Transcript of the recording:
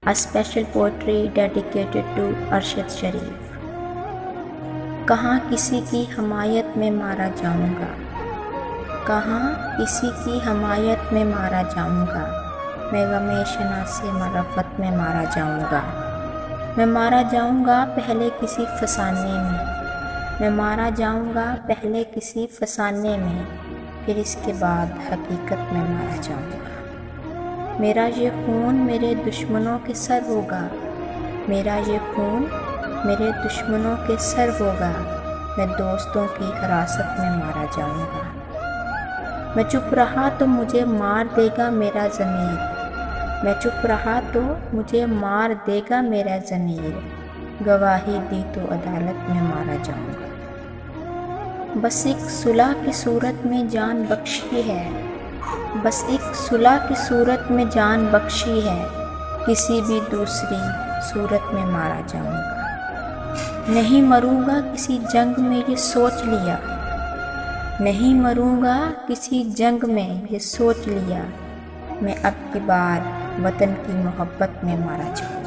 A special poetry dedicated to Arshad شریف۔ کہاں کسی کی حمایت میں مارا جاؤں گا، کہاں کسی کی حمایت میں مارا جاؤں گا، میں غم شناس معرفت میں مارا جاؤں گا، میں مارا جاؤں گا پہلے کسی فسانے میں مارا جاؤں گا پہلے کسی فسانے میں، پھر اس کے بعد حقیقت میں مارا جاؤں گا۔ میرا یہ خون میرے دشمنوں کے سر ہوگا، میرا یہ خون میرے دشمنوں کے سر ہوگا، میں دوستوں کی حراست میں مارا جاؤں گا۔ میں چپ رہا تو مجھے مار دے گا میرا ضمیر، میں چپ رہا تو مجھے مار دے گا میرا ضمیر، گواہی دی تو عدالت میں مارا جاؤں گا۔ بس ایک صلح کی صورت میں جان بخشی ہے، بس ایک صلح کی صورت میں جان بخشی ہے، کسی بھی دوسری صورت میں مارا جاؤں گا۔ نہیں مروں گا کسی جنگ میں یہ سوچ لیا، نہیں مروں گا کسی جنگ میں یہ سوچ لیا، میں اب کی بار وطن کی محبت میں مارا جاؤں گا۔